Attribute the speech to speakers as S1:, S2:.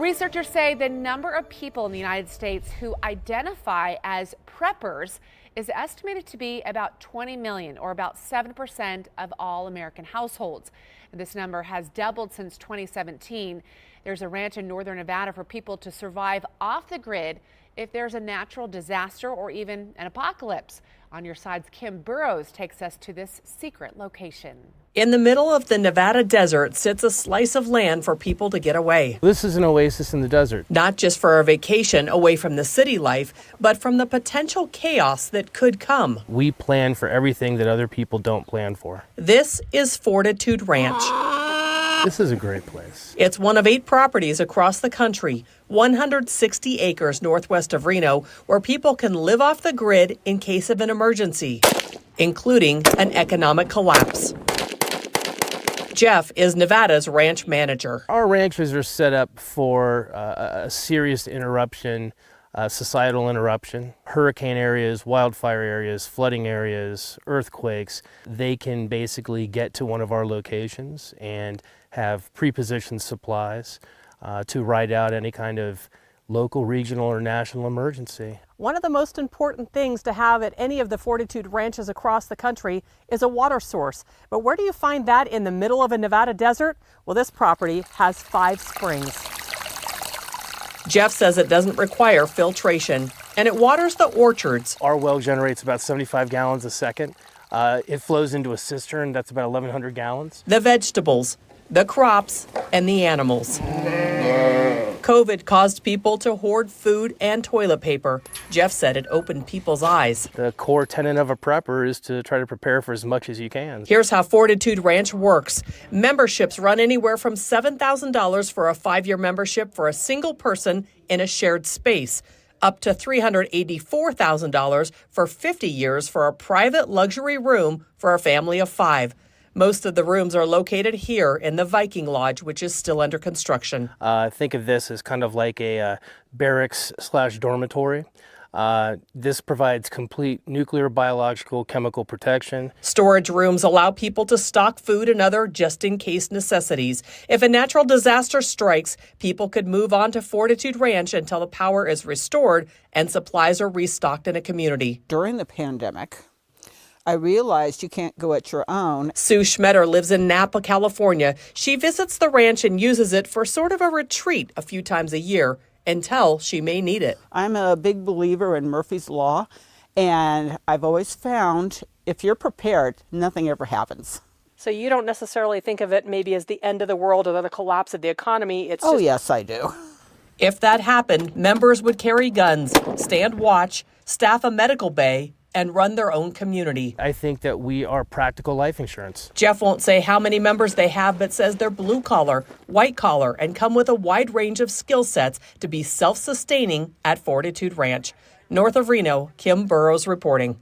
S1: Researchers say the number of people in the United States who identify as preppers is estimated to be about 20 million, or about 7% of all American households. This number has doubled since 2017. There's a ranch in northern Nevada for people to survive off the grid if there's a natural disaster or even an apocalypse. On Your Side's Kim Burrows takes us to this secret location.
S2: In the middle of the Nevada desert sits a slice of land for people to get away.
S3: This is an oasis in the desert.
S2: Not just for a vacation away from the city life, but from the potential chaos that could come.
S3: We plan for everything that other people don't plan for.
S2: This is Fortitude Ranch.
S3: This is a great place.
S2: It's one of 8 properties across the country, 160 acres northwest of Reno, where people can live off the grid in case of an emergency, including an economic collapse. Jeff is Nevada's ranch manager.
S3: Our ranches are set up for a serious interruption, societal interruption. Hurricane areas, wildfire areas, flooding areas, earthquakes. They can basically get to one of our locations and have pre-positioned supplies to ride out any kind of local, regional, or national emergency.
S4: One of the most important things to have at any of the Fortitude ranches across the country is a water source. But where do you find that in the middle of a Nevada desert? Well, this property has 5 springs.
S2: Jeff says it doesn't require filtration, and it waters the orchards.
S3: Our well generates about 75 gallons a second. It flows into a cistern that's about 1,100 gallons.
S2: The vegetables, the crops, and the animals. COVID caused people to hoard food and toilet paper. Jeff said it opened people's eyes.
S3: The core tenet of a prepper is to try to prepare for as much as you can.
S2: Here's how Fortitude Ranch works. Memberships run anywhere from $7,000 for a 5-year membership for a single person in a shared space, up to $384,000 for 50 years for a private luxury room for a family of 5. Most of the rooms are located here in the Viking Lodge, which is still under construction.
S3: Think of this as kind of like a barracks/dormitory. This provides complete nuclear, biological, chemical protection.
S2: Storage rooms allow people to stock food and other just-in-case necessities. If a natural disaster strikes, people could move on to Fortitude Ranch until the power is restored and supplies are restocked in a community.
S5: During the pandemic, I realized you can't go at your own.
S2: Sue Schmetter lives in Napa, California. She visits the ranch and uses it for sort of a retreat a few times a year until she may need it.
S5: I'm a big believer in Murphy's Law, and I've always found if you're prepared, nothing ever happens.
S4: So you don't necessarily think of it maybe as the end of the world or the collapse of the economy.
S5: Oh, yes, I do.
S2: If that happened, members would carry guns, stand watch, staff a medical bay, and run their own community.
S3: I think that we are practical life insurance.
S2: Jeff won't say how many members they have, but says they're blue collar, white collar, and come with a wide range of skill sets to be self-sustaining at Fortitude Ranch. North of Reno, Kim Burrows reporting.